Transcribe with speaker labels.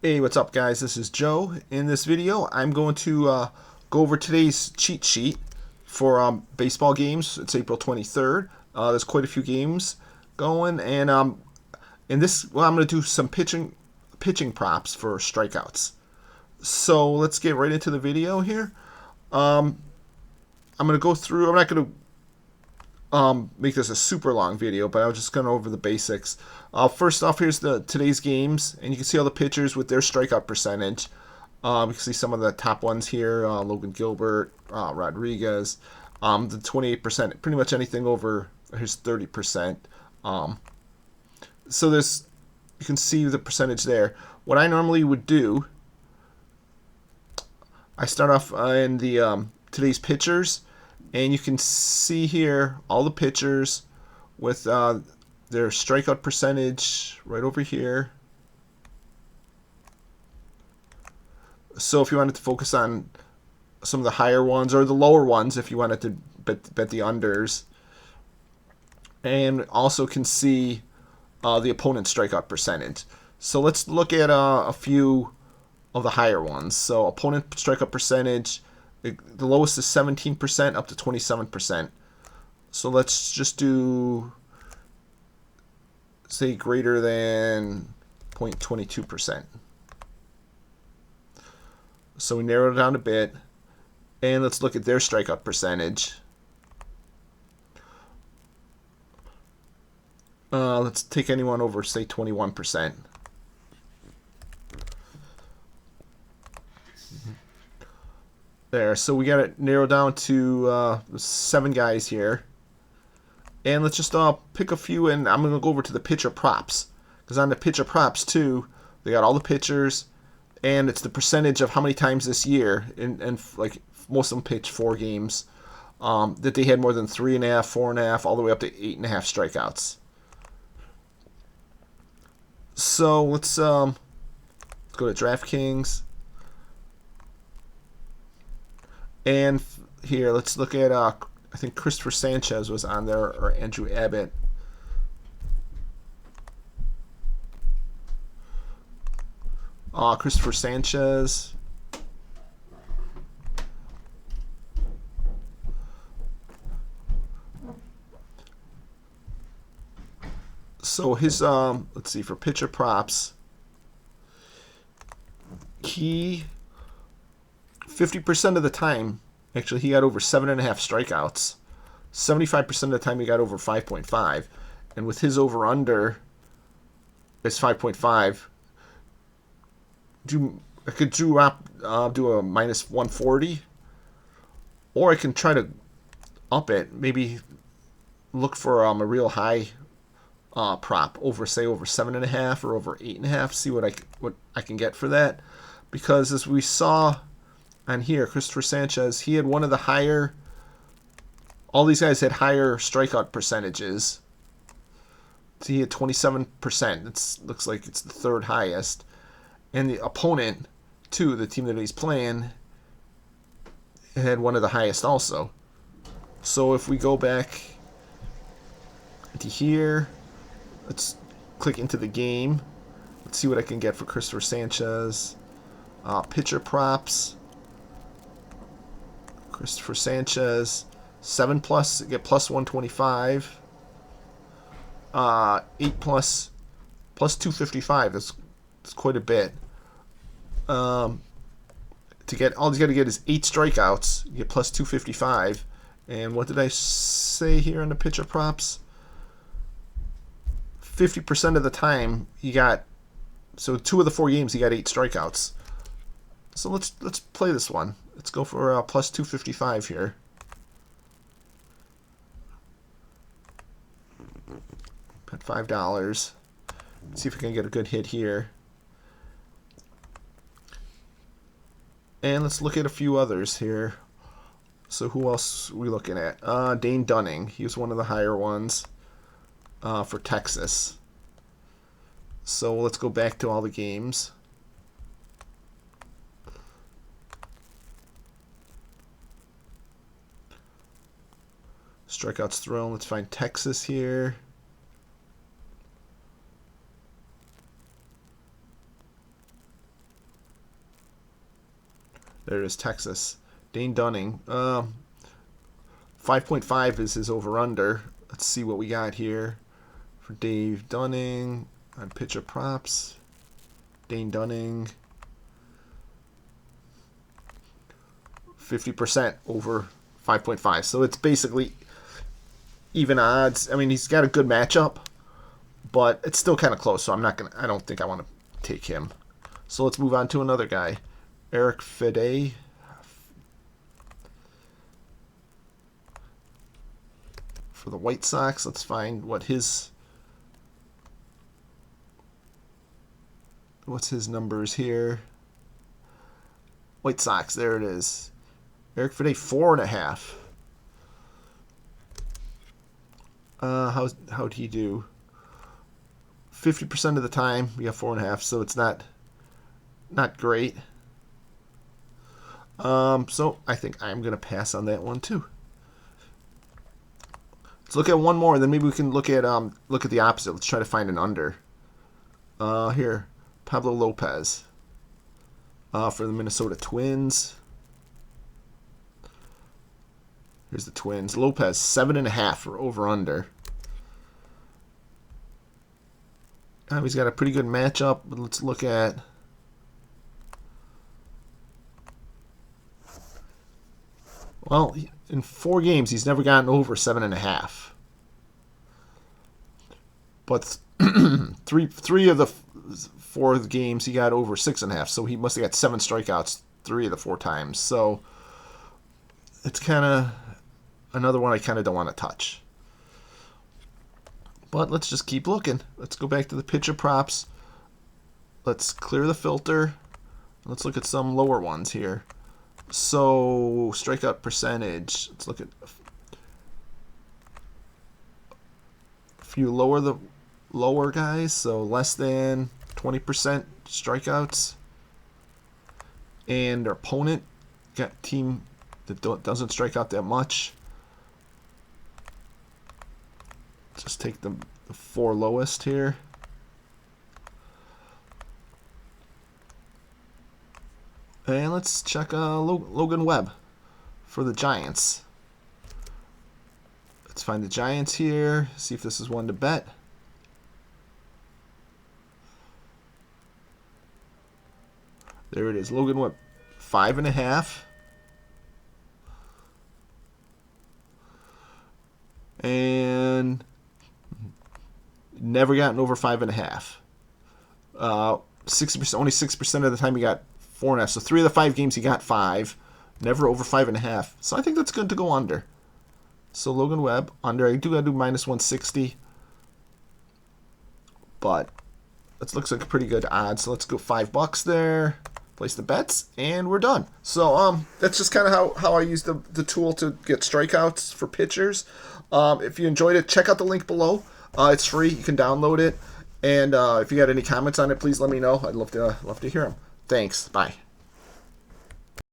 Speaker 1: Hey, what's up, guys? This is Joe. In this video, I'm going to go over today's cheat sheet for baseball games. It's April 23rd. There's quite a few games going, and in this, well, I'm going to do some pitching props for strikeouts. So let's get right into the video here. I'm going to go through. I'm not going to make this a super long video, but I was just going over the basics. First off, here's today's games, and you can see all the pitchers with their strikeout percentage. You can see some of the top ones here: Logan Gilbert, Rodriguez, the 28%. Pretty much anything over here's 30%. So you can see the percentage there. What I normally would do, I start off in the today's pitchers. And you can see here all the pitchers with their strikeout percentage right over here. So if you wanted to focus on some of the higher ones or the lower ones, if you wanted to bet the unders, and also can see the opponent's strikeout percentage. So let's look at a few of the higher ones. So opponent strikeout percentage. The lowest is 17% up to 27%. So let's just do, say, greater than 0.22%. So we narrowed it down a bit. And let's look at their strikeout percentage. Let's take anyone over, say, 21%. There, so we got it narrowed down to 7 guys here. And let's just pick a few, and I'm going to go over to the pitcher props. Because on the pitcher props, too, they got all the pitchers, and it's the percentage of how many times this year, and like most of them pitched 4 games, that they had more than 3.5, 4.5, all the way up to 8.5 strikeouts. So let's go to DraftKings. And here, let's look at, I think Christopher Sanchez was on there, or Andrew Abbott. Christopher Sanchez. So his, let's see, for pitcher props, he 50% of the time, actually, he got over 7.5 strikeouts. 75% of the time, he got over 5.5. And with his over-under, it's 5.5. I could do a minus 140. Or I can try to up it. Maybe look for a real high prop over, say, over 7.5 or over 8.5. See what I can get for that. Because as we saw on here, Christopher Sanchez, he had one of the higher, all these guys had higher strikeout percentages. So he had 27%. It looks like it's the 3rd highest. And the opponent, too, the team that he's playing, had one of the highest also. So if we go back to here, let's click into the game. Let's see what I can get for Christopher Sanchez. Pitcher props. Christopher Sanchez, 7 plus, get plus 125. 8 plus 255. That's quite a bit. To get, all he's got to get is 8 strikeouts. You get plus 255. And what did I say here on the pitcher props? 50% of the time he got, so 2 of the 4 games he got 8 strikeouts. So let's play this one. Let's go for plus 255 here. Bet $5. See if we can get a good hit here. And let's look at a few others here. So who else are we looking at? Dane Dunning. He was one of the higher ones for Texas. So let's go back to all the games. Strikeouts thrown. Let's find Texas here. There it is, Texas. Dane Dunning. 5.5 is his over-under. Let's see what we got here for Dave Dunning on pitcher props. Dane Dunning. 50% over 5.5. So it's basically even odds. I mean, he's got a good matchup, but it's still kind of close. So I don't think I want to take him. So let's move on to another guy. Eric Fede. For the White Sox, let's find what's his numbers here. White Sox, there it is. Eric Fede, 4.5. How'd he do? 50% of the time, we got 4.5, so it's not great. So I think I'm gonna pass on that one too. Let's look at one more, and then maybe we can look at the opposite. Let's try to find an under. Here, Pablo Lopez for the Minnesota Twins. Here's the Twins. Lopez, 7.5 for over under. He's got a pretty good matchup, but let's look at. Well, in 4 games, he's never gotten over 7.5. But three of the 4 games, he got over 6.5. So he must have got 7 strikeouts 3 of the 4 times. So it's kind of another one I kind of don't want to touch. But let's just keep looking. Let's go back to the pitcher props. Let's clear the filter. Let's look at some lower ones here. So, strikeout percentage. Let's look at a few lower guys. So, less than 20% strikeouts. And our opponent got a team that doesn't strike out that much. Just take the 4 lowest here. And let's check Logan Webb for the Giants. Let's find the Giants here. See if this is one to bet. There it is. Logan Webb, 5.5. And never gotten over 5.5. 60%, only 6% of the time he got 4.5. So 3 of the 5 games he got 5. Never over 5.5. So I think that's good to go under. So Logan Webb under. I do gotta do -160. But it looks like a pretty good odds. So let's go $5 there. Place the bets, and we're done. So that's just kind of how I use the tool to get strikeouts for pitchers. If you enjoyed it, check out the link below. It's free. You can download it. And if you got any comments on it, please let me know. I'd love to hear them. Thanks. Bye.